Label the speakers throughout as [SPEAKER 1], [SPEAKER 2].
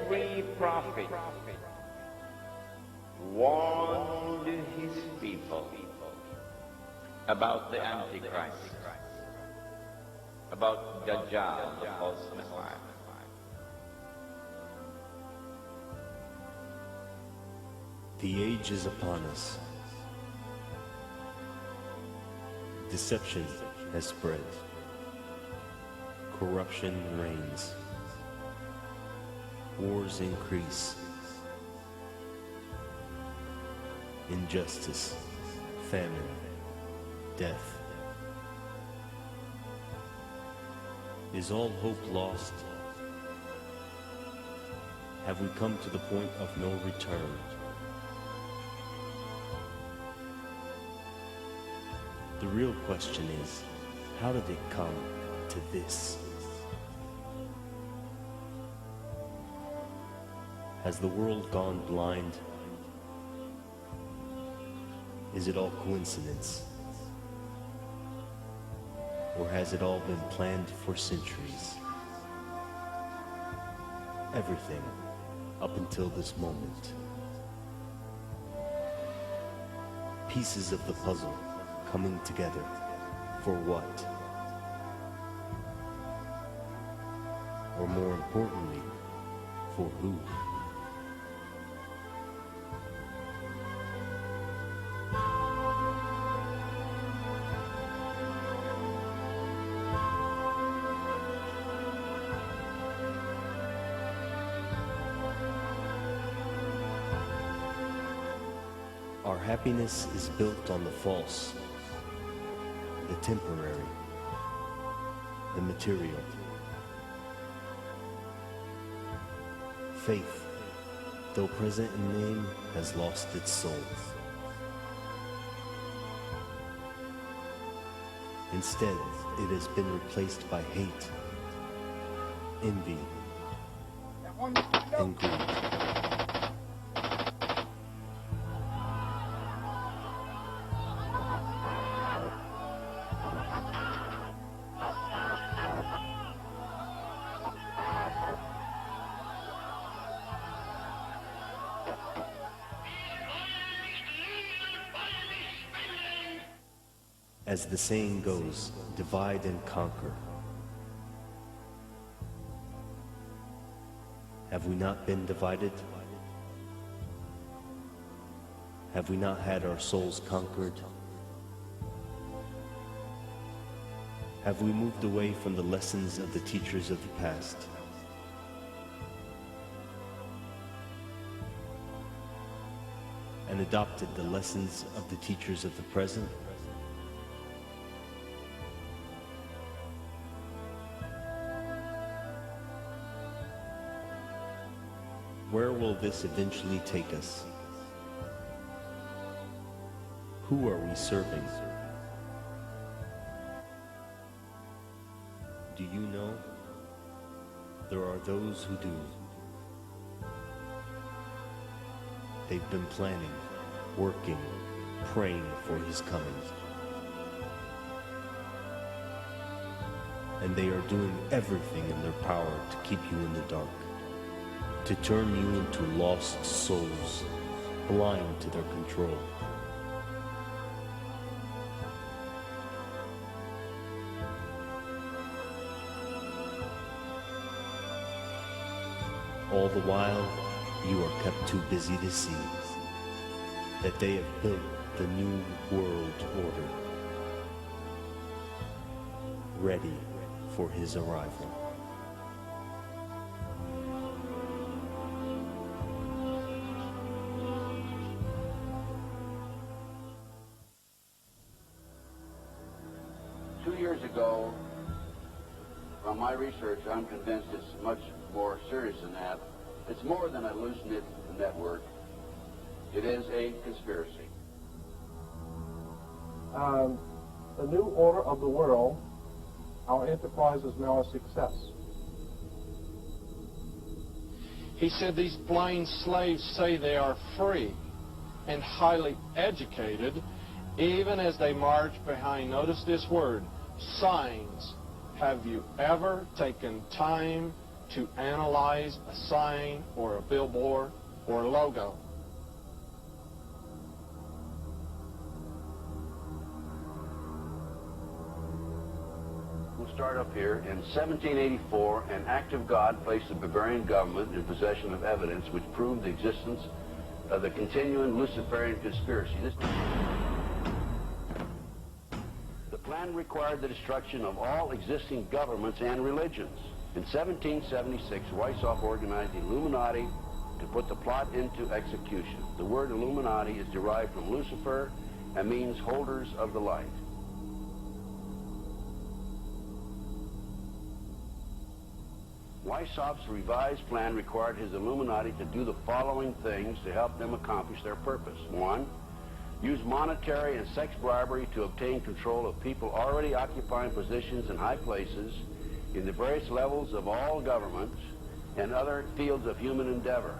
[SPEAKER 1] every prophet warned his people about the Antichrist, about Dajjal, the false Messiah.
[SPEAKER 2] The age is upon us. Deception has spread. Corruption reigns. Wars increase. Injustice, famine, death. Is all hope lost? Have we come to the point of no return? The real question is, how did it come to this? Has the world gone blind? Is it all coincidence? Or has it all been planned for centuries? Everything up until this moment. Pieces of the puzzle coming together for what? Or more importantly, for who? Our happiness is built on the false, the temporary, the material. Faith, though present in name, has lost its soul. Instead, it has been replaced by hate, envy, and greed. As the saying goes, divide and conquer. Have we not been divided? Have we not had our souls conquered? Have we moved away from the lessons of the teachers of the past? And adopted the lessons of the teachers of the present? Where will this eventually take us? Who are we serving? Do you know? There are those who do. They've been planning, working, praying for his coming. And they are doing everything in their power to keep you in the dark, to turn you into lost souls, blind to their control. All the while, you are kept too busy to see that they have built the new world order, ready for his arrival.
[SPEAKER 3] Years ago, from my research, I'm convinced it's much more serious than that. It's more than a loose-knit network. It is a conspiracy.
[SPEAKER 4] The new order of the world, our enterprise is now a success.
[SPEAKER 5] He said these blind slaves say they are free and highly educated, even as they march behind, notice this word, signs. Have you ever taken time to analyze a sign or a billboard or a logo.
[SPEAKER 3] We'll start up here. In 1784, an act of God placed the Bavarian government in possession of evidence which proved the existence of the continuing Luciferian conspiracy. The plan required the destruction of all existing governments and religions. In 1776, Weishaupt organized the Illuminati to put the plot into execution. The word Illuminati is derived from Lucifer and means holders of the light. Weishaupt's revised plan required his Illuminati to do the following things to help them accomplish their purpose. 1. Use monetary and sex bribery to obtain control of people already occupying positions in high places in the various levels of all governments and other fields of human endeavor.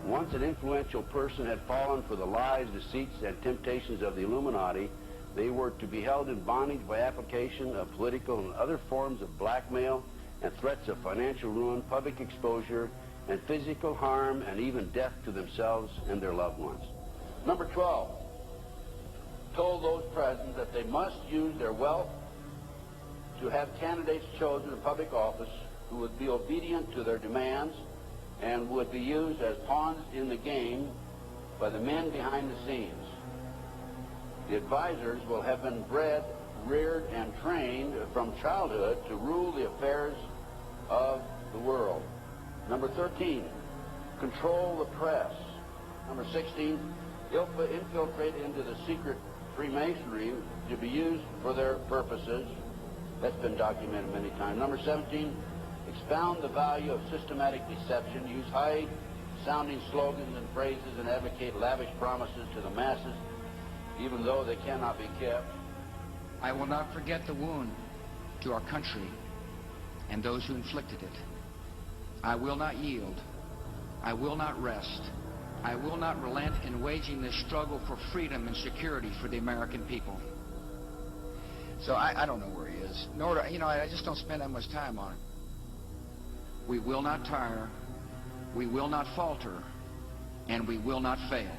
[SPEAKER 3] Once an influential person had fallen for the lies, deceits, and temptations of the Illuminati, they were to be held in bondage by application of political and other forms of blackmail and threats of financial ruin, public exposure, and physical harm, and even death to themselves and their loved ones. Number 12, told those present that they must use their wealth to have candidates chosen in public office who would be obedient to their demands and would be used as pawns in the game by the men behind the scenes. The advisors will have been bred, reared, and trained from childhood to rule the affairs of the world. Number 13, control the press. Number 16, infiltrate into the secret Freemasonry to be used for their purposes. That's been documented many times. Number 17, expound the value of systematic deception, use high-sounding slogans and phrases, and advocate lavish promises to the masses, even though they cannot be kept.
[SPEAKER 6] I will not forget the wound to our country and those who inflicted it. I will not yield. I will not rest. I will not relent in waging this struggle for freedom and security for the American people. So I don't know where he is. Nor do, I just don't spend that much time on it. We will not tire. We will not falter. And we will not fail.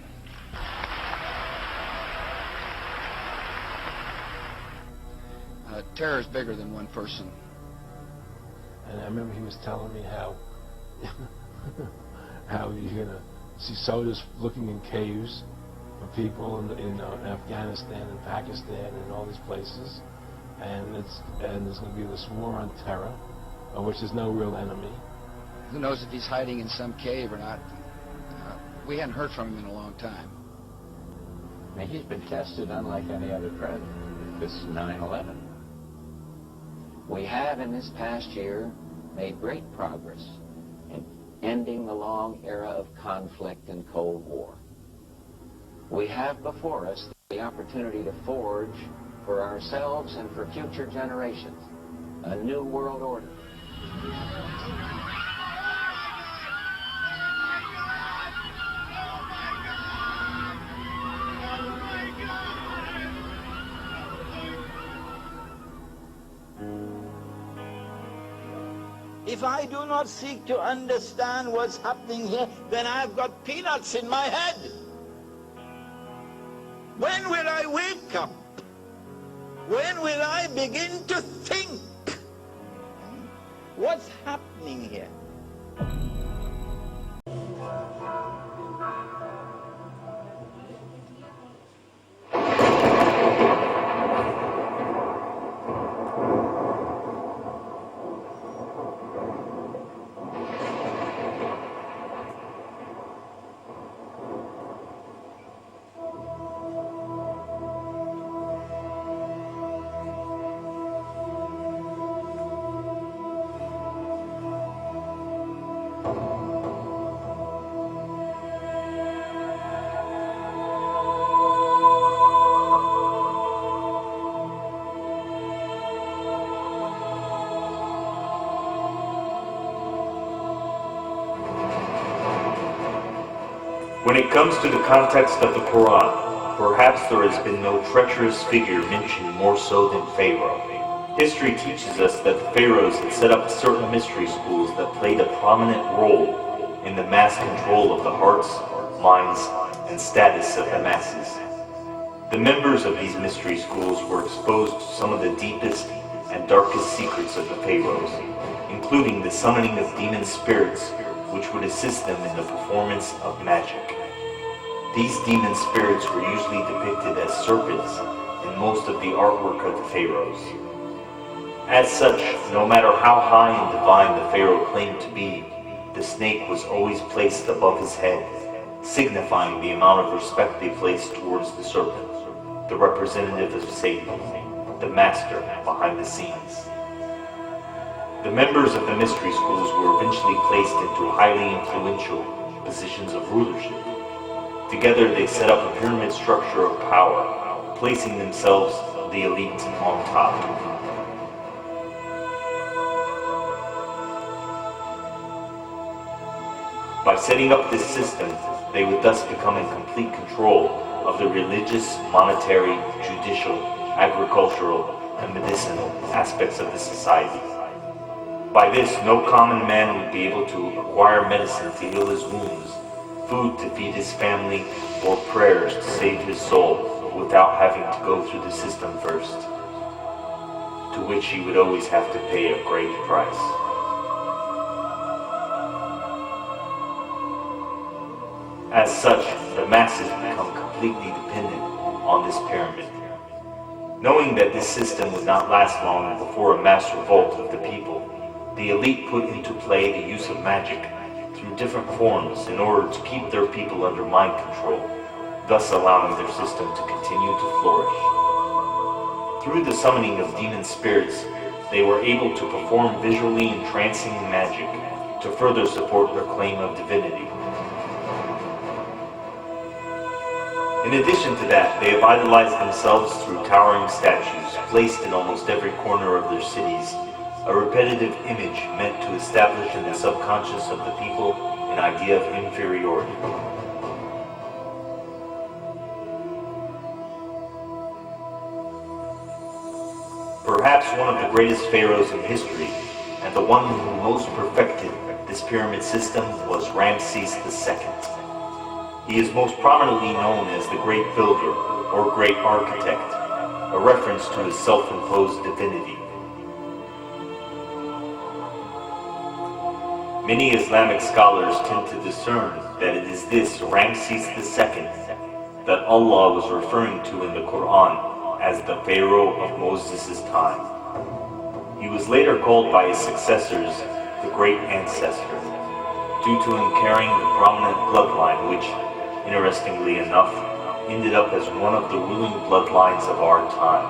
[SPEAKER 6] Terror is bigger than one person.
[SPEAKER 7] And I remember he was telling me how you're going to see soldiers looking in caves for people in Afghanistan and Pakistan and all these places, and there's going to be this war on terror, of which there's no real enemy.
[SPEAKER 6] Who knows if he's hiding in some cave or not? We hadn't heard from him in a long time.
[SPEAKER 8] Now, he's been tested unlike any other president. This is 9/11.
[SPEAKER 9] We have in this past year made great progress in ending the long era of conflict and Cold War. We have before us the opportunity to forge for ourselves and for future generations a new world order.
[SPEAKER 10] If I do not seek to understand what's happening here, then I've got peanuts in my head. When will I wake up? When will I begin to think? What's happening here?
[SPEAKER 2] When it comes to the context of the Quran, perhaps there has been no treacherous figure mentioned more so than Pharaoh. History teaches us that the pharaohs had set up certain mystery schools that played a prominent role in the mass control of the hearts, minds, and status of the masses. The members of these mystery schools were exposed to some of the deepest and darkest secrets of the pharaohs, including the summoning of demon spirits which would assist them in the performance of magic. These demon spirits were usually depicted as serpents in most of the artwork of the pharaohs. As such, no matter how high and divine the pharaoh claimed to be, the snake was always placed above his head, signifying the amount of respect they placed towards the serpent, the representative of Satan, the master behind the scenes. The members of the mystery schools were eventually placed into highly influential positions of rulership. Together they set up a pyramid structure of power, placing themselves, the elite, on top. By setting up this system, they would thus become in complete control of the religious, monetary, judicial, agricultural, and medicinal aspects of the society. By this, no common man would be able to acquire medicine to heal his wounds, food to feed his family, or prayers to save his soul without having to go through the system first, to which he would always have to pay a great price. As such, the masses become completely dependent on this pyramid. Knowing that this system would not last long before a mass revolt of the people, the elite put into play the use of magic through different forms in order to keep their people under mind control, thus allowing their system to continue to flourish. Through the summoning of demon spirits, they were able to perform visually entrancing magic to further support their claim of divinity. In addition to that, they have idolized themselves through towering statues placed in almost every corner of their cities, a repetitive image meant to establish in the subconscious of the people an idea of inferiority. Perhaps one of the greatest pharaohs in history, and the one who most perfected this pyramid system, was Ramses II. He is most prominently known as the Great Builder or Great Architect, a reference to his self-imposed divinity. Many Islamic scholars tend to discern that it is this Ramses II that Allah was referring to in the Quran as the Pharaoh of Moses' time. He was later called by his successors the Great Ancestor, due to him carrying the prominent bloodline which, interestingly enough, ended up as one of the ruling bloodlines of our time.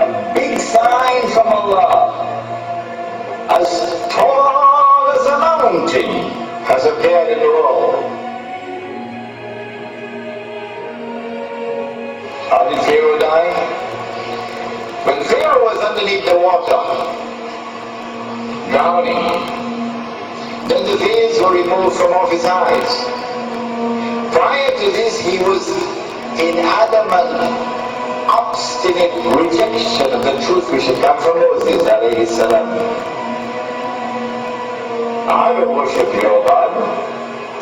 [SPEAKER 10] A big sign from Allah, as tall as a mountain, has appeared in the world. How did Pharaoh die? When Pharaoh was underneath the water, drowning, then the veils were removed from off his eyes. Prior to this, he was in adamant, obstinate rejection of the truth which had come from Moses, alayhi salam. I will worship your God.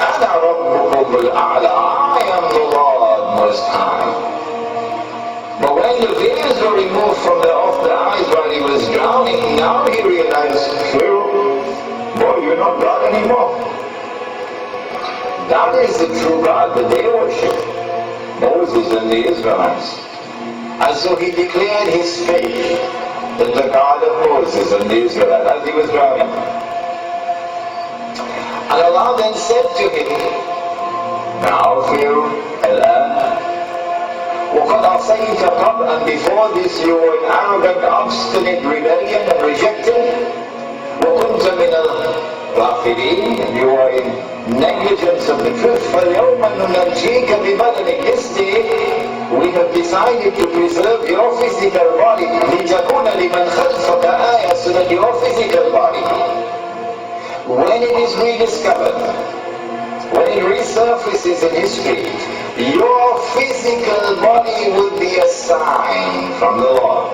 [SPEAKER 10] Ana rabbukum al-a'la. I am the Lord Most High. But when the veils were removed from off the eyes while he was drowning, now he realized, Pharaoh, boy, you're not God anymore. That is the true God that they worship, Moses and the Israelites. And so he declared his faith in the God of Moses and the Israelites as he was drowning. And Allah then said to him, now Pharaoh, al-an, وَقَدْ عَصَيْتَ قَبْلَ, and before this you were in arrogant, obstinate rebellion and rejected. وَكُنْتَ مِنَ الْغَافِلِينَ, and you were in negligence of the truth. فَالْيَوْمَ نُنَجِّيكَ بِبَدَنِكَ, this day we have decided to preserve your physical body, لِتَكُونَ لِمَنْ خَلْفَكَ آيَةً, so that your physical body, when it is rediscovered, when it resurfaces in history, your physical body would be a sign from the Lord.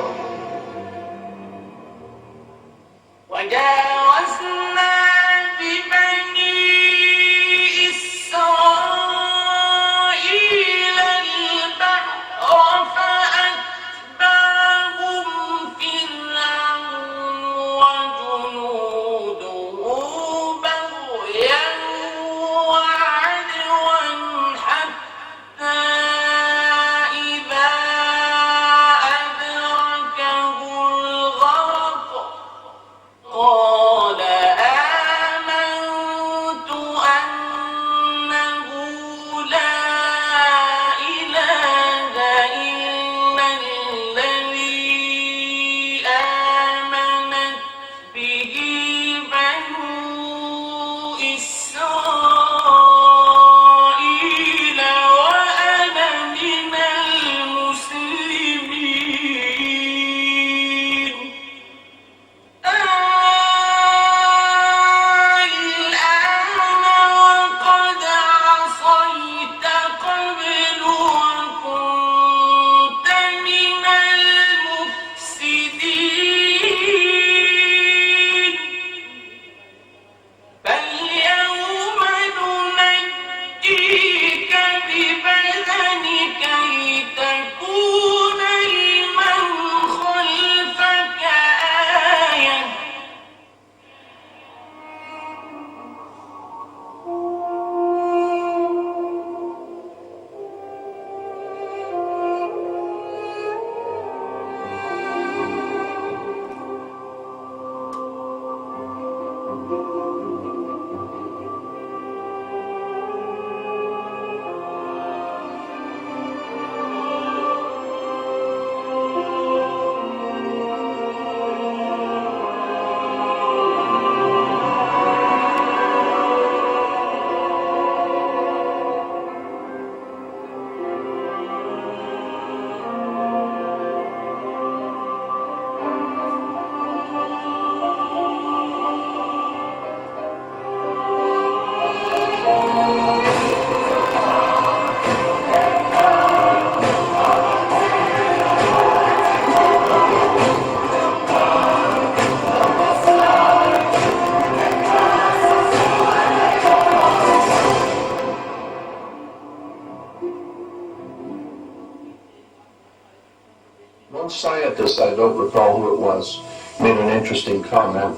[SPEAKER 11] One scientist, I don't recall who it was, made an interesting comment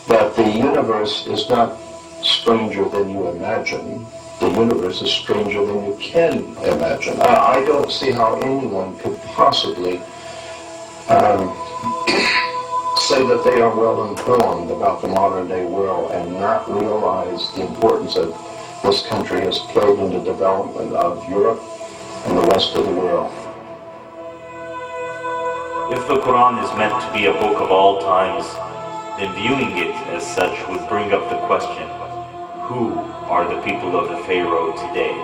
[SPEAKER 11] that the universe is not stranger than you imagine. The universe is stranger than you can imagine. I don't see how anyone could possibly say that they are well informed about the modern day world and not realize the importance that this country has played in the development of Europe and the rest of the world.
[SPEAKER 2] If the Quran is meant to be a book of all times, then viewing it as such would bring up the question, who are the people of the Pharaoh today?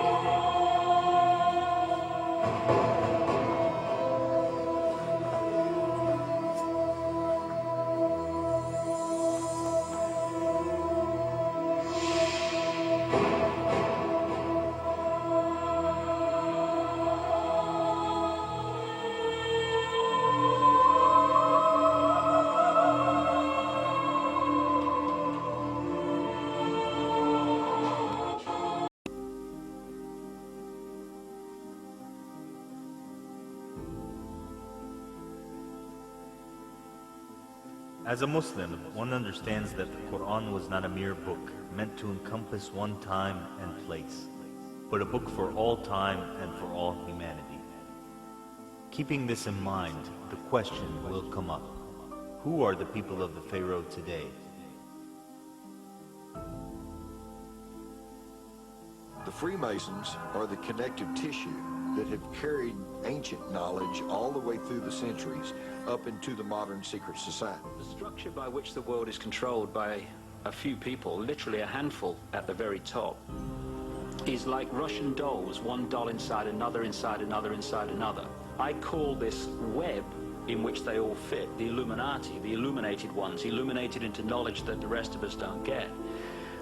[SPEAKER 2] As a Muslim, one understands that the Quran was not a mere book meant to encompass one time and place, but a book for all time and for all humanity. Keeping this in mind, the question will come up: who are the people of the Pharaoh today?
[SPEAKER 12] The Freemasons are the connective tissue that have carried ancient knowledge all the way through the centuries up into the modern secret society.
[SPEAKER 13] The structure by which the world is controlled by a few people, literally a handful at the very top, is like Russian dolls, one doll inside another, inside another, inside another. I call this web in which they all fit the Illuminati, the illuminated ones, illuminated into knowledge that the rest of us don't get.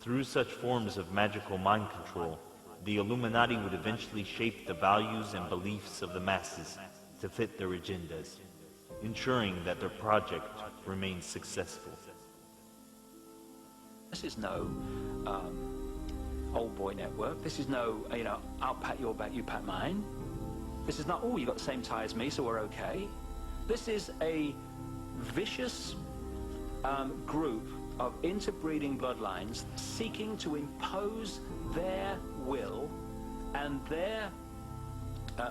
[SPEAKER 2] Through such forms of magical mind control, the Illuminati would eventually shape the values and beliefs of the masses to fit their agendas, ensuring that their project remains successful.
[SPEAKER 13] This is no old boy network. This is no, I'll pat your back, you pat mine. This is not, oh, you got the same tie as me, so we're okay. This is a vicious group of interbreeding bloodlines seeking to impose their will and their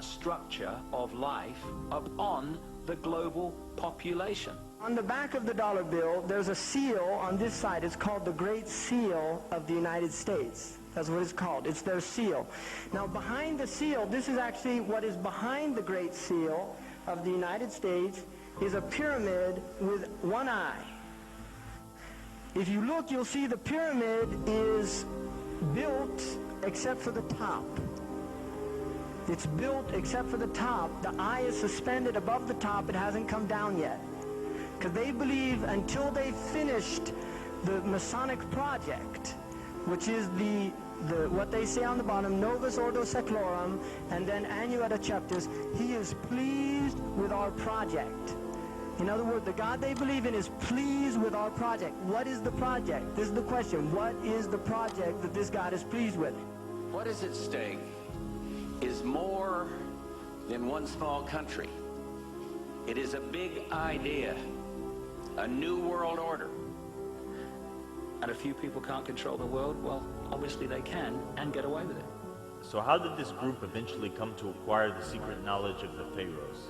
[SPEAKER 13] structure of life upon the global population.
[SPEAKER 14] On the back of the dollar bill, there's a seal on this side. It's called the Great Seal of the United States. That's what it's called. It's their seal. Now, behind the seal, this is actually what is behind the Great Seal of the United States, is a pyramid with one eye. If you look, you'll see the pyramid is built except for the top. It's built except for the top. The eye is suspended above the top. It hasn't come down yet. Because they believe until they finished the Masonic project, which is the what they say on the bottom, Novus Ordo Seclorum, and then Annueta Chaptus, he is pleased with our project. In other words, the God they believe in is pleased with our project. What is the project? This is the question. What is the project that this God is pleased with?
[SPEAKER 9] What is at stake is more than one small country. It is a big idea, a new world order.
[SPEAKER 13] And a few people can't control the world? Well, obviously they can, and get away with it.
[SPEAKER 2] So how did this group eventually come to acquire the secret knowledge of the pharaohs?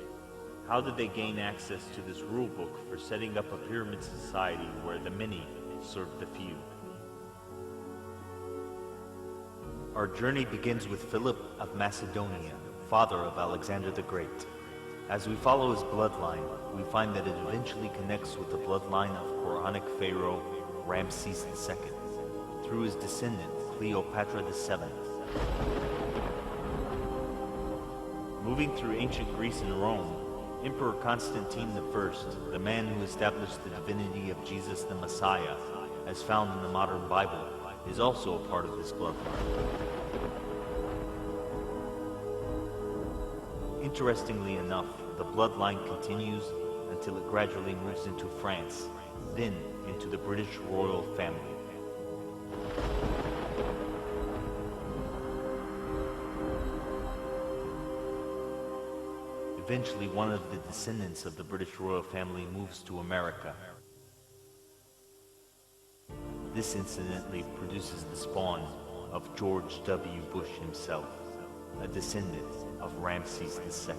[SPEAKER 2] How did they gain access to this rule book for setting up a pyramid society where the many served the few? Our journey begins with Philip of Macedonia, father of Alexander the Great. As we follow his bloodline, we find that it eventually connects with the bloodline of Quranic pharaoh Ramses II, through his descendant Cleopatra VII. Moving through ancient Greece and Rome, Emperor Constantine I, the man who established the divinity of Jesus the Messiah, as found in the modern Bible, is also a part of this bloodline. Interestingly enough, the bloodline continues until it gradually moves into France, then into the British royal family. Eventually, one of the descendants of the British royal family moves to America. This incidentally produces the spawn of George W. Bush himself, a descendant of Ramses II.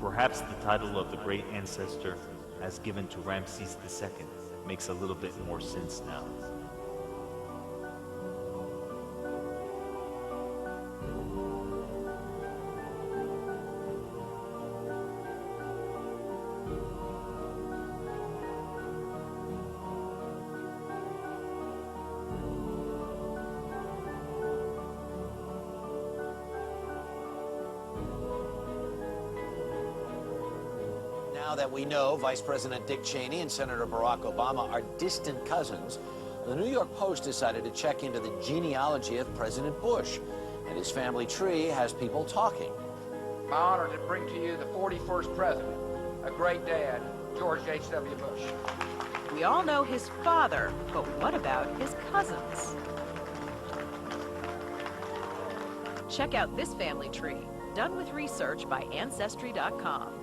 [SPEAKER 2] Perhaps the title of the great ancestor as given to Ramses II makes a little bit more sense now.
[SPEAKER 15] Now that we know Vice President Dick Cheney and Senator Barack Obama are distant cousins, the New York Post decided to check into the genealogy of President Bush, and his family tree has people talking.
[SPEAKER 16] My honor to bring to you the 41st president, a great dad, George H.W. Bush.
[SPEAKER 17] We all know his father, but what about his cousins? Check out this family tree, done with research by Ancestry.com.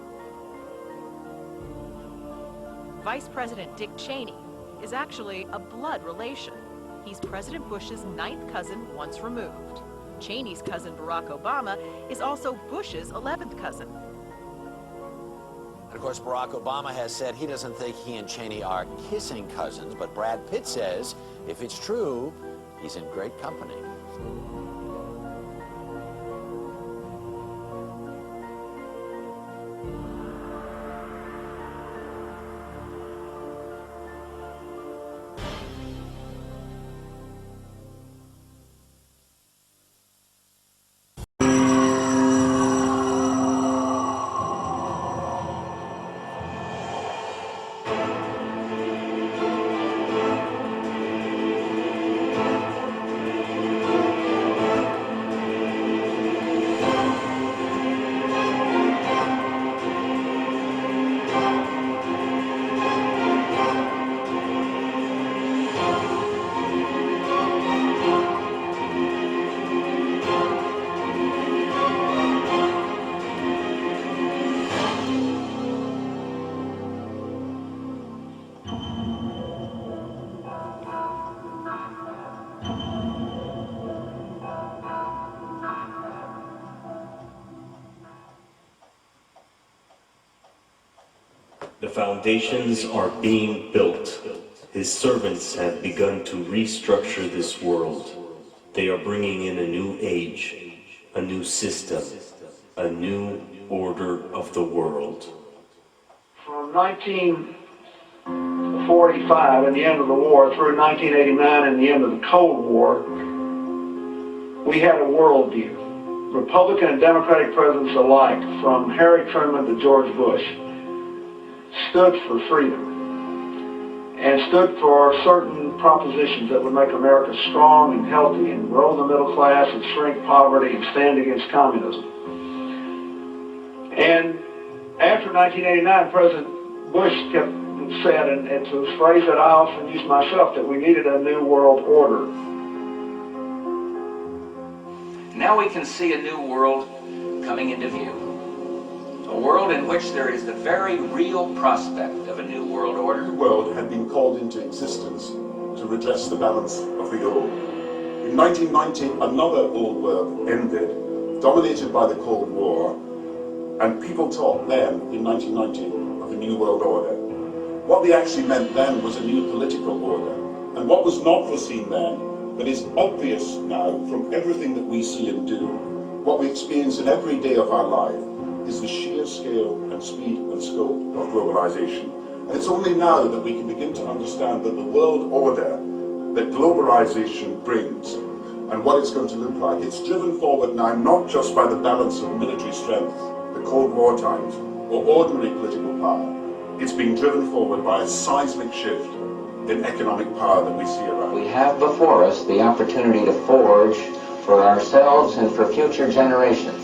[SPEAKER 17] Vice President Dick Cheney is actually a blood relation. He's President Bush's 9th cousin once removed. Cheney's cousin Barack Obama is also Bush's 11th cousin.
[SPEAKER 15] And of course, Barack Obama has said he doesn't think he and Cheney are kissing cousins, but Brad Pitt says if it's true, he's in great company.
[SPEAKER 2] The foundations are being built. His servants have begun to restructure this world. They are bringing in a new age, a new system, a new order of the world.
[SPEAKER 18] From 1945 and the end of the war through 1989 and the end of the Cold War, we had a worldview. Republican and Democratic presidents alike, from Harry Truman to George Bush, stood for freedom and stood for certain propositions that would make America strong and healthy and grow the middle class and shrink poverty and stand against communism. And after 1989, President Bush said, and it's a phrase that I often use myself, that we needed a new world order.
[SPEAKER 6] Now we can see a new world coming into view. A world in which there is the very real prospect of a new world order.
[SPEAKER 19] The new world had been called into existence to redress the balance of the old. In 1990, another old world ended, dominated by the Cold War, and people talked then, in 1990, of a new world order. What they actually meant then was a new political order. And what was not foreseen then, but is obvious now from everything that we see and do, what we experience in every day of our life, is the sheer scale and speed and scope of globalization. And it's only now that we can begin to understand that the world order that globalization brings and what it's going to look like, it's driven forward now not just by the balance of military strength, the Cold War times, or ordinary political power. It's being driven forward by a seismic shift in economic power that we see around.
[SPEAKER 9] We have before us the opportunity to forge for ourselves and for future generations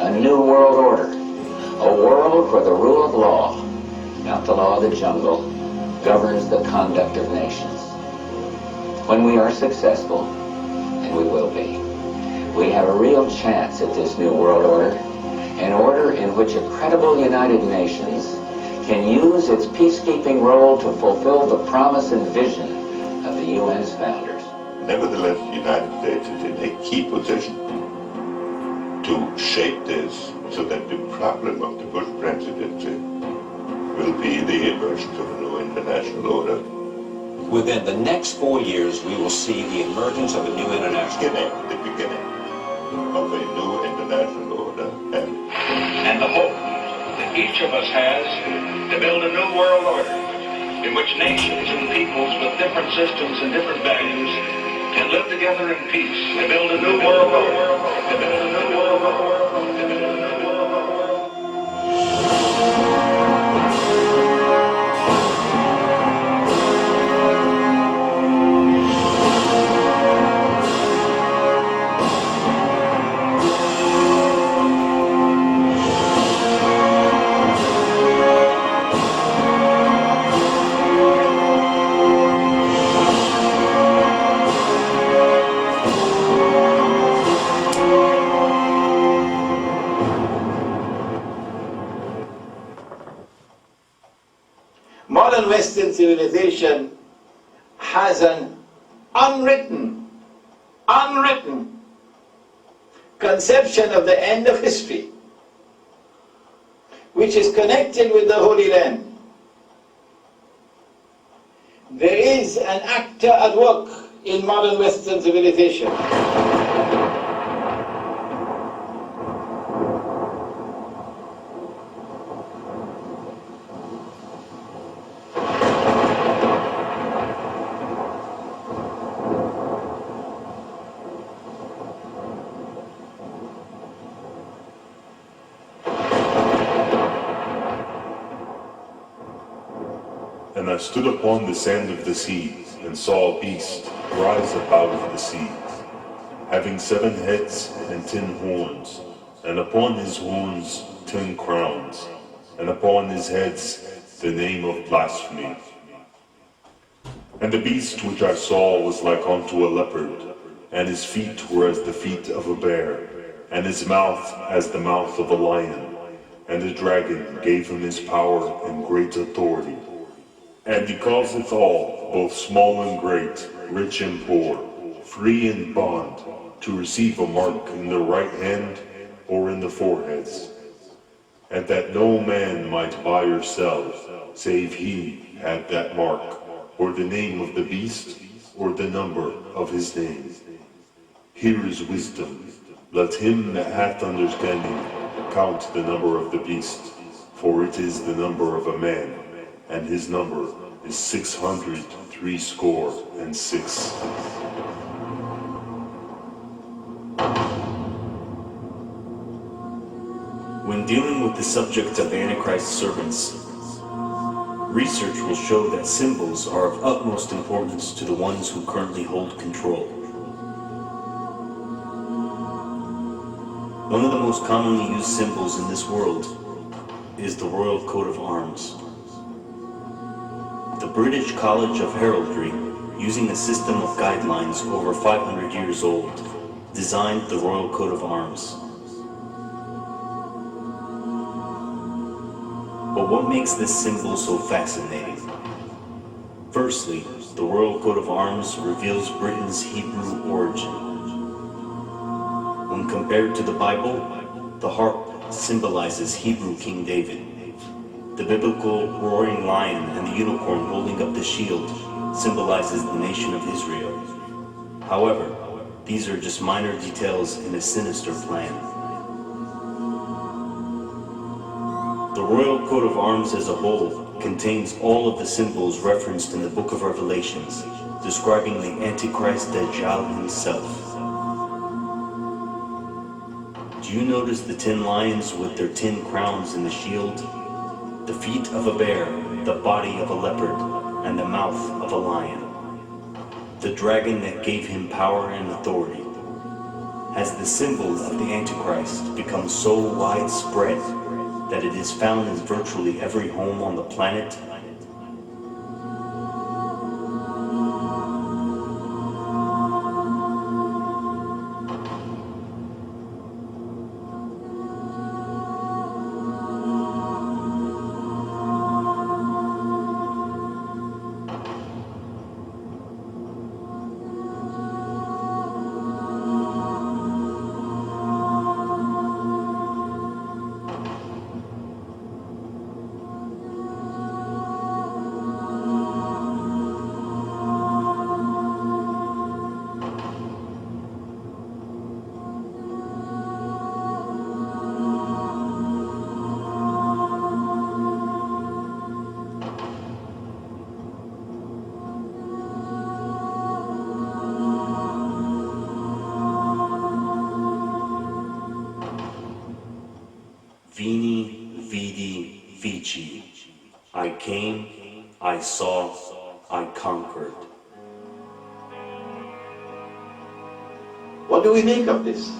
[SPEAKER 9] a new world order, a world where the rule of law, not the law of the jungle, governs the conduct of nations. When we are successful, and we will be, we have a real chance at this new world order, an order in which a credible United Nations can use its peacekeeping role to fulfill the promise and vision of the UN's founders.
[SPEAKER 20] Nevertheless, the United States is in a key position to shape this so that the problem of the Bush presidency will be the emergence of a new international order.
[SPEAKER 15] Within the next 4 years, we will see the emergence of a new international order.
[SPEAKER 20] The beginning of a new international order,
[SPEAKER 21] and the hope that each of us has to build a new world order in which nations and peoples with different systems and different values can live together in peace. To build a new world order. To build a new world order. To build a new world order.
[SPEAKER 10] Modern Western civilization has an unwritten conception of the end of history, which is connected with the Holy Land. There is an actor at work in modern Western civilization.
[SPEAKER 22] And I stood upon the sand of the sea, and saw a beast rise above the sea, having 7 heads and 10 horns, and upon his horns 10 crowns, and upon his heads the name of blasphemy. And the beast which I saw was like unto a leopard, and his feet were as the feet of a bear, and his mouth as the mouth of a lion. And the dragon gave him his power and great authority. And he causeth all, both small and great, rich and poor, free and bond, to receive a mark in the right hand or in the foreheads, and that no man might buy or sell, save he had that mark, or the name of the beast, or the number of his name. Here is wisdom. Let him that hath understanding count the number of the beast, for it is the number of a man, and his number is 666.
[SPEAKER 2] When dealing with the subject of Antichrist's servants, research will show that symbols are of utmost importance to the ones who currently hold control. One of the most commonly used symbols in this world is the Royal Coat of Arms. The British College of Heraldry, using a system of guidelines over 500 years old, designed the Royal Coat of Arms. But what makes this symbol so fascinating? Firstly, the Royal Coat of Arms reveals Britain's Hebrew origin. When compared to the Bible, the harp symbolizes Hebrew King David. The biblical roaring lion and the unicorn holding up the shield symbolizes the nation of Israel. However, these are just minor details in a sinister plan. The Royal Coat of Arms as a whole contains all of the symbols referenced in the Book of Revelations, describing the Antichrist Dajjal himself. Do you notice the 10 lions with their 10 crowns in the shield? The feet of a bear, the body of a leopard, and the mouth of a lion. The dragon that gave him power and authority. Has the symbol of the Antichrist become so widespread that it is found in virtually every home on the planet? Veni, vidi, vici. I came, I saw, I conquered.
[SPEAKER 10] What do we make of this?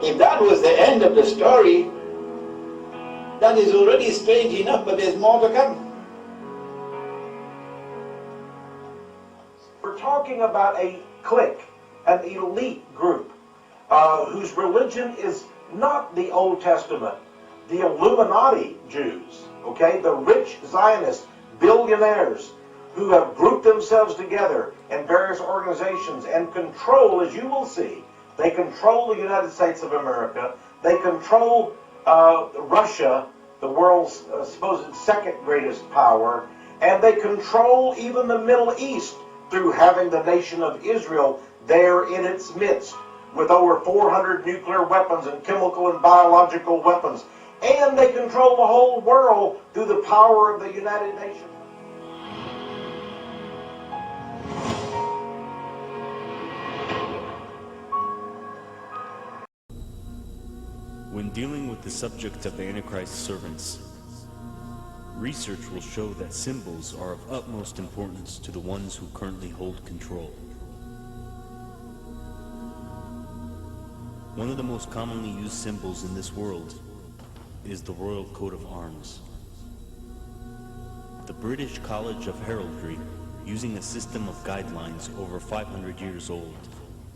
[SPEAKER 10] If that was the end of the story, that is already strange enough, but there's more to come.
[SPEAKER 1] We're talking about a clique, an elite group, whose religion is not the Old Testament, the Illuminati Jews, okay, the rich Zionist billionaires who have grouped themselves together in various organizations and control, as you will see, they control the United States of America, they control Russia, the world's supposed second greatest power, and they control even the Middle East through having the nation of Israel there in its midst, with over 400 nuclear weapons and chemical and biological weapons. And they control the whole world through the power of the United Nations.
[SPEAKER 2] When dealing with the subject of Antichrist's servants, research will show that symbols are of utmost importance to the ones who currently hold control. One of the most commonly used symbols in this world is the Royal Coat of Arms. The British College of Heraldry, using a system of guidelines over 500 years old,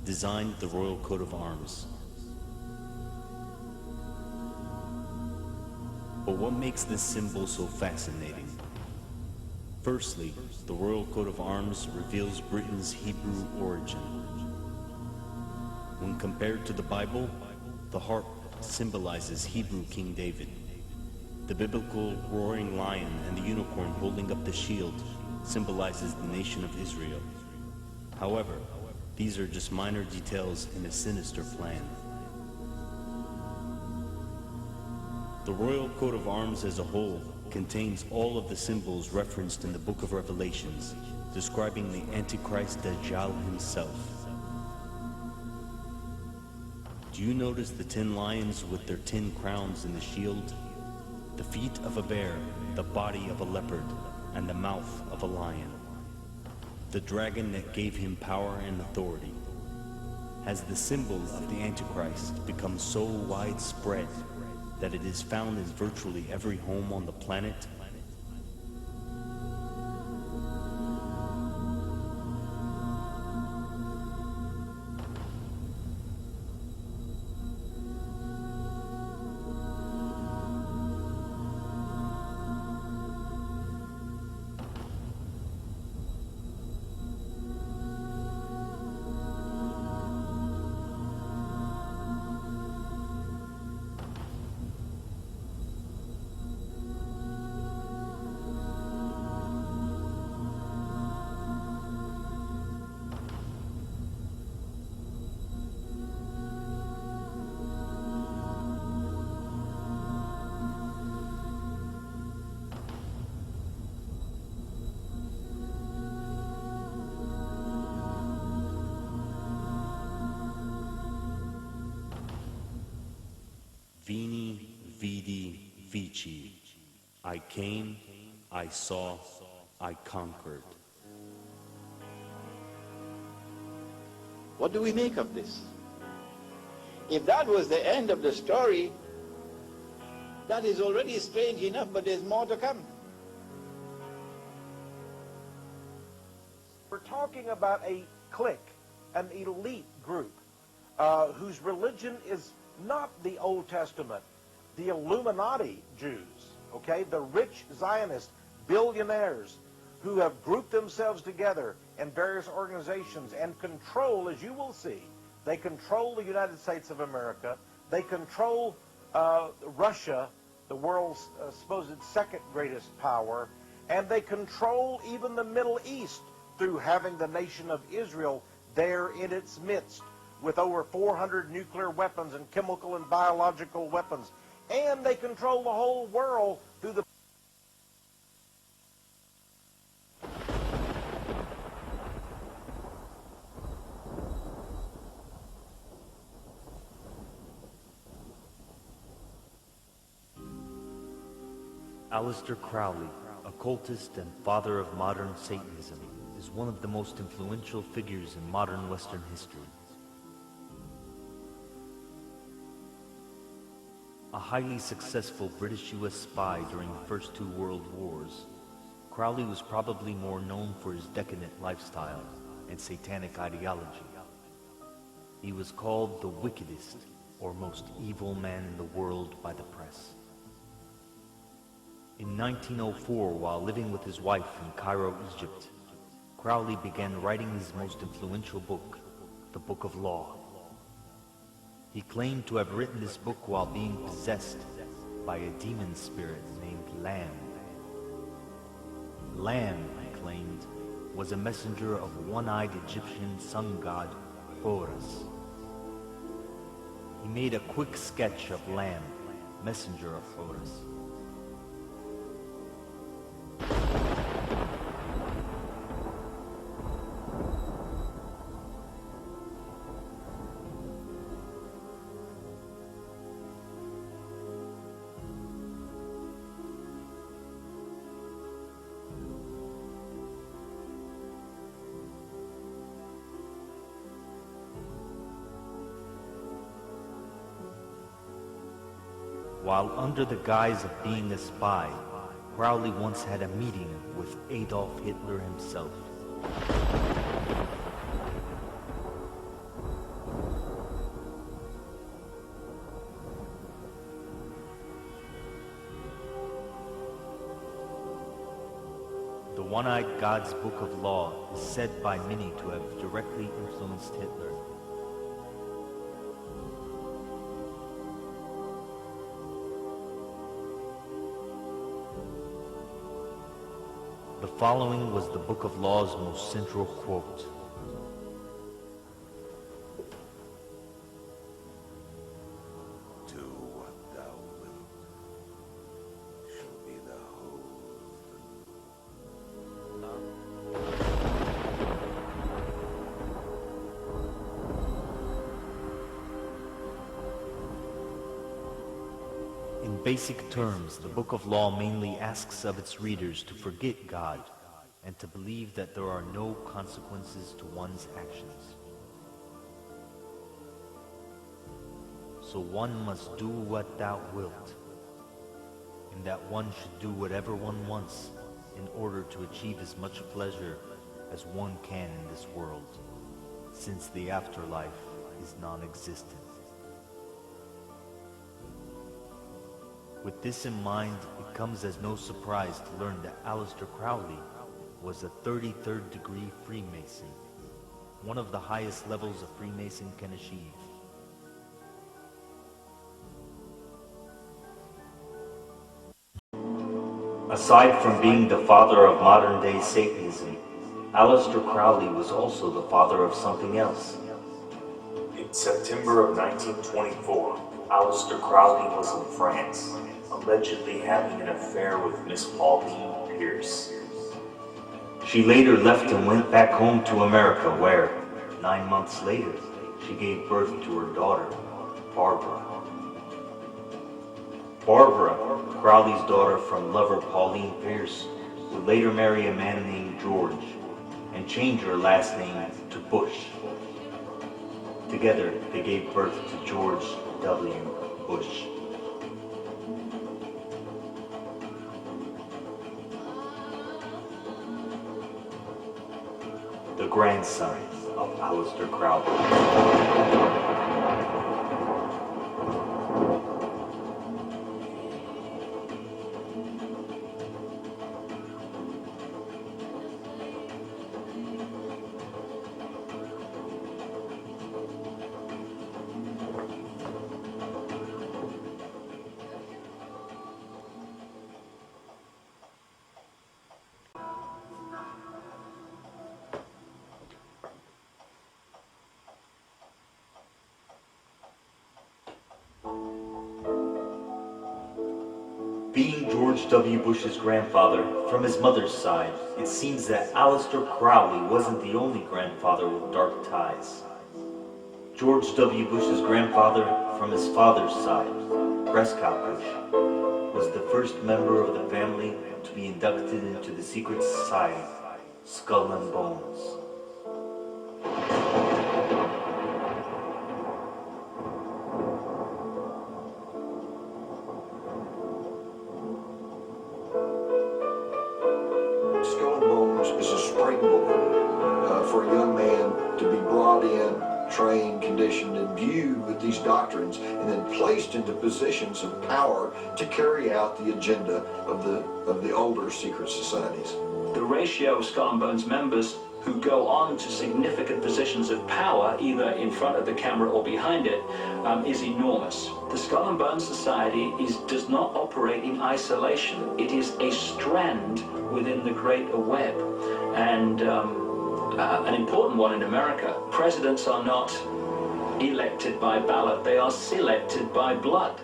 [SPEAKER 2] designed the Royal Coat of Arms. But what makes this symbol so fascinating? Firstly, the Royal Coat of Arms reveals Britain's Hebrew origin. When compared to the Bible, the harp
[SPEAKER 4] symbolizes Hebrew King David. The biblical roaring lion and the unicorn holding up the shield symbolizes the nation of Israel. However, these are just minor details in a sinister plan. The royal coat of arms as a whole contains all of the symbols referenced in the book of Revelations, describing the Antichrist Dajjal himself. Do you notice the 10 lions with their 10 crowns in the shield? The feet of a bear, the body of a leopard, and the mouth of a lion. The dragon that gave him power and authority. Has the symbol of the Antichrist become so widespread that it is found in virtually every home on the planet? Veni, vidi, vici. I came, I saw, I conquered.
[SPEAKER 8] What do we make of this? If that was the end of the story, that is already strange enough, but there's more to come.
[SPEAKER 1] We're talking about a clique, an elite group, whose religion is not the Old Testament, the Illuminati Jews, okay? The rich Zionist billionaires who have grouped themselves together in various organizations and control, as you will see, they control the United States of America, they control Russia, the world's supposed second greatest power, and they control even the Middle East through having the nation of Israel there in its midst, with over 400 nuclear weapons and chemical and biological weapons. And they control the whole world through the...
[SPEAKER 2] Aleister Crowley, occultist and father of modern Satanism, is one of the most influential figures in modern Western history. A highly successful British U.S. spy during the first 2 world wars, Crowley was probably more known for his decadent lifestyle and satanic ideology. He was called the wickedest or most evil man in the world by the press. In 1904, while living with his wife in Cairo, Egypt, Crowley began writing his most influential book, the Book of Law. He claimed to have written this book while being possessed by a demon spirit named Lam. Lam, he claimed, was a messenger of one-eyed Egyptian sun god Horus. He made a quick sketch of Lam, messenger of Horus. While under the guise of being a spy, Crowley once had a meeting with Adolf Hitler himself. The One-Eyed God's Book of Law is said by many to have directly influenced Hitler.
[SPEAKER 4] The following was the Book of Law's most central quote.
[SPEAKER 3] Do what thou wilt, shall be the whole
[SPEAKER 4] In basic terms, the Book of Law mainly asks of its readers to forget God and to believe that there are no consequences to one's actions. So one must do what thou wilt, and that one should do whatever one wants in order to achieve as much pleasure as one can in this world, since the afterlife is non-existent. With this in mind, it comes as no surprise to learn that Aleister Crowley was a 33rd degree Freemason, one of the highest levels a Freemason can achieve.
[SPEAKER 2] Aside from being the father of modern-day Satanism, Aleister Crowley was also the father of something else. In September of 1924, Aleister Crowley was in France, allegedly having an affair with Miss Pauline Pierce. She later left and went back home to America where, 9 months later, she gave birth to her daughter, Barbara. Barbara, Crowley's daughter from lover Pauline Pierce, would later marry a man named George and change her last name to Bush. Together, they gave birth to George W. Bush. The grandson of Aleister Crowley. Being George W. Bush's grandfather from his mother's side, it seems that Aleister Crowley wasn't the only grandfather with dark ties. George W. Bush's grandfather from his father's side, Prescott Bush, was the first member of the family to be inducted into the secret society, Skull and Bones.
[SPEAKER 12] Is a springboard for a young man to be brought in, trained, conditioned, imbued with these doctrines, and then placed into positions of power to carry out the agenda of the older secret societies.
[SPEAKER 13] The ratio of Skull and Bones members who go on to significant positions of power, either in front of the camera or behind it, is enormous. The Skull and Bones Society does not operate in isolation. It is a strand within the greater web, and an important one in America. Presidents are not elected by ballot, they are selected by blood.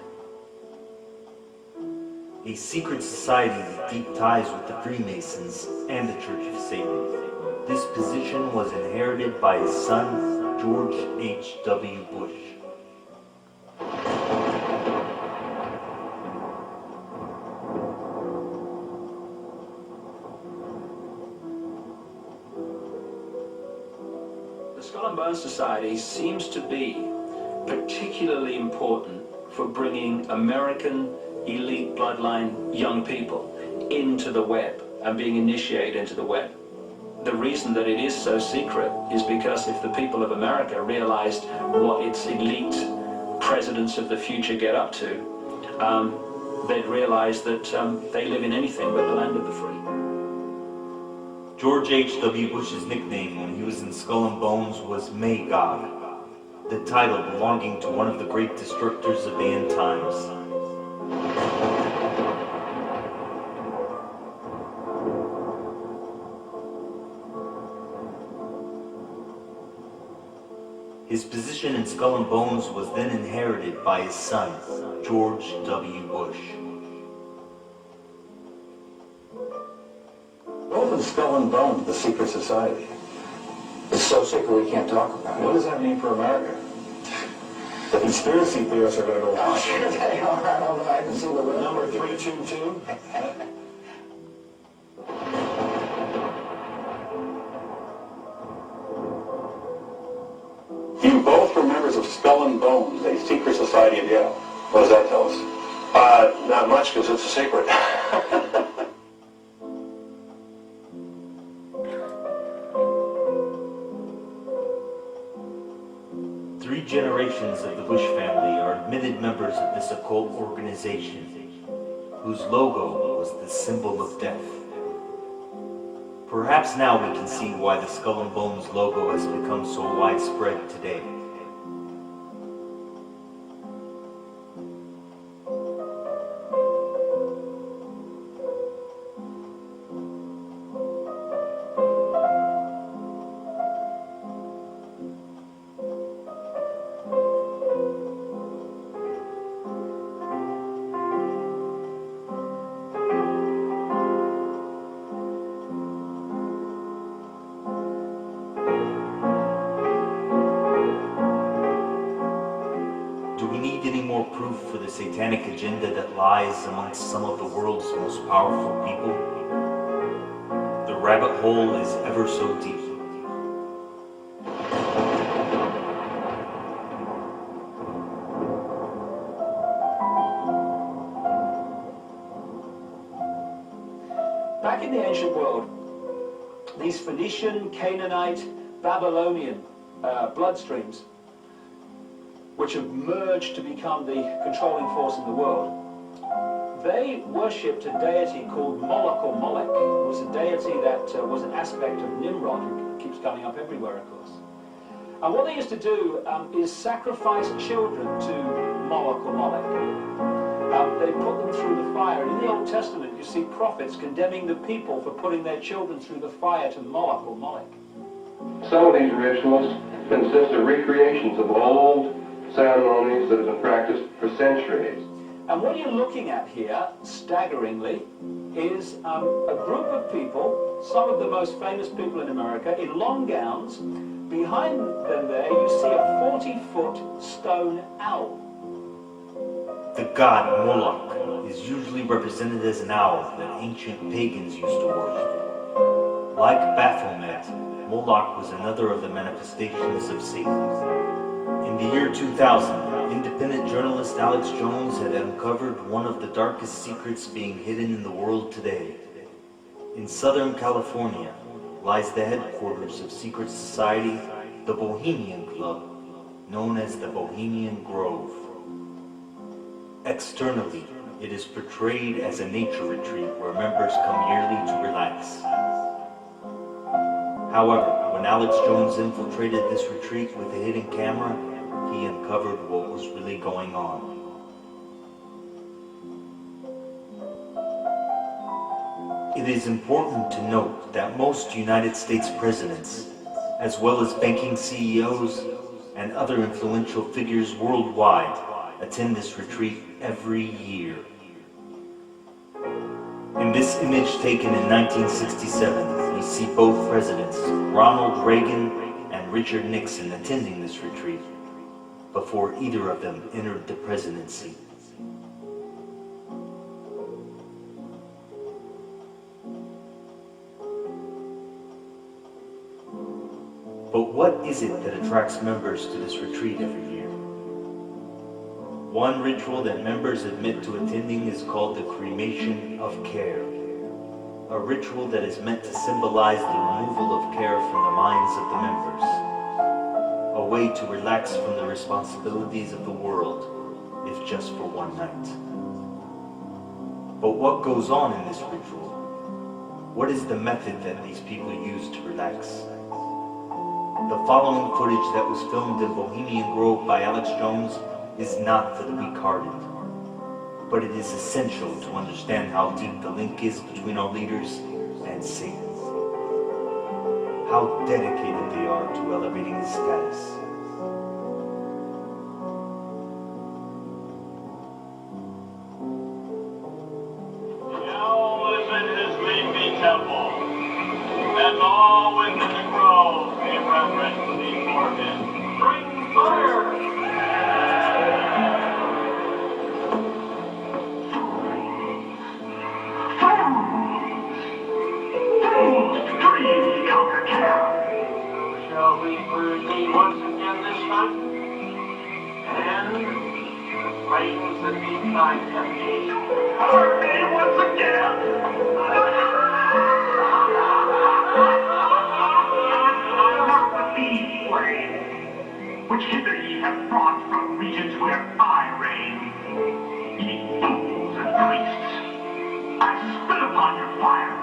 [SPEAKER 2] A secret society with deep ties with the Freemasons and the Church of Satan. This position was inherited by his son, George H.W. Bush.
[SPEAKER 13] The Skull and Bones Society seems to be particularly important for bringing American elite bloodline young people into the web and being initiated into the web. The reason that it is so secret is because if the people of America realized what its elite presidents of the future get up to, they'd realize that they live in anything but the land of the free.
[SPEAKER 2] George H.W. Bush's nickname when he was in Skull and Bones was Magog, the title belonging to one of the great destructors of the end times. His position in Skull and Bones was then inherited by his son, George W. Bush.
[SPEAKER 11] Open Skull and Bones, the secret society. It's so secret we can't talk about it. What does that mean for America? The conspiracy theorists are going to go, oh, sure they are. I can see the number 322. You both were members of Skull and Bones, a secret society in Yale. What does that tell us? Not much, because it's a secret.
[SPEAKER 2] 3 generations of the Bush family are admitted members of this occult organization, whose logo was the symbol of death. Perhaps now we can see why the Skull and Bones logo has become so widespread today. For the satanic agenda that lies amongst some of the world's most powerful people? The rabbit hole is ever so deep.
[SPEAKER 5] Back in the ancient world, these Phoenician, Canaanite, Babylonian bloodstreams, which have merged to become the controlling force in the world, they worshipped a deity called Moloch or Molech. It was a deity that was an aspect of Nimrod, who keeps coming up everywhere, of course. And what they used to do is sacrifice children to Moloch or Molech. They put them through the fire. And in the Old Testament, you see prophets condemning the people for putting their children through the fire to Moloch or Molech.
[SPEAKER 7] Some of these rituals consist of recreations of old ceremonies that have been practiced for centuries.
[SPEAKER 5] And what you're looking at here, staggeringly, is a group of people, some of the most famous people in America, in long gowns. Behind them there, you see a 40-foot stone owl.
[SPEAKER 2] The god Moloch is usually represented as an owl that ancient pagans used to worship. Like Baphomet, Moloch was another of the manifestations of Satan. In the year 2000, independent journalist Alex Jones had uncovered one of the darkest secrets being hidden in the world today. In Southern California lies the headquarters of secret society, the Bohemian Club, known as the Bohemian Grove. Externally, it is portrayed as a nature retreat where members come yearly to relax. However, when Alex Jones infiltrated this retreat with a hidden camera, he uncovered what was really going on. It is important to note that most United States presidents, as well as banking CEOs and other influential figures worldwide, attend this retreat every year. In this image taken in 1967, we see both presidents, Ronald Reagan and Richard Nixon, attending this retreat before either of them entered the presidency. But what is it that attracts members to this retreat every year? One ritual that members admit to attending is called the cremation of care, a ritual that is meant to symbolize the removal of care from the minds of the members, a way to relax from the responsibilities of the world, if just for one night. But what goes on in this ritual? What is the method that these people use to relax? The following footage that was filmed in Bohemian Grove by Alex Jones is not for the weak-hearted, but it is essential to understand how deep the link is between our leaders and Satan. How dedicated they are to elevating his status.
[SPEAKER 14] temple. And all within the grove may reverence before him. Bring fire! Dream conquer care. Shall we burn thee once again this night? And flames that meet thy temptation. Burn me once again! Which hither ye have brought from regions where I reign. Ye fools and priests, I spit upon your fire.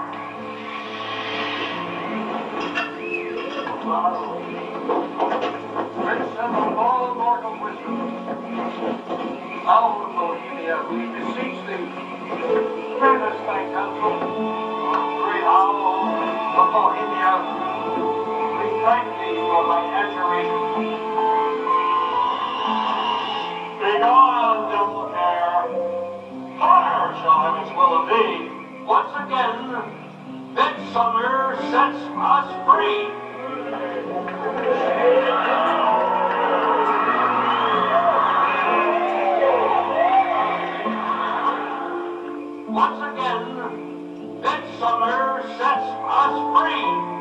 [SPEAKER 14] Prince of all mortal wisdom, Owl of Bohemia, we beseech thee, grant us thy counsel. Great Owl of Bohemia, we thank thee for thy adjuration. Begone, devil care! Fire shall have its will of thee. Once again, midsummer sets us free. Once again, midsummer sets us free.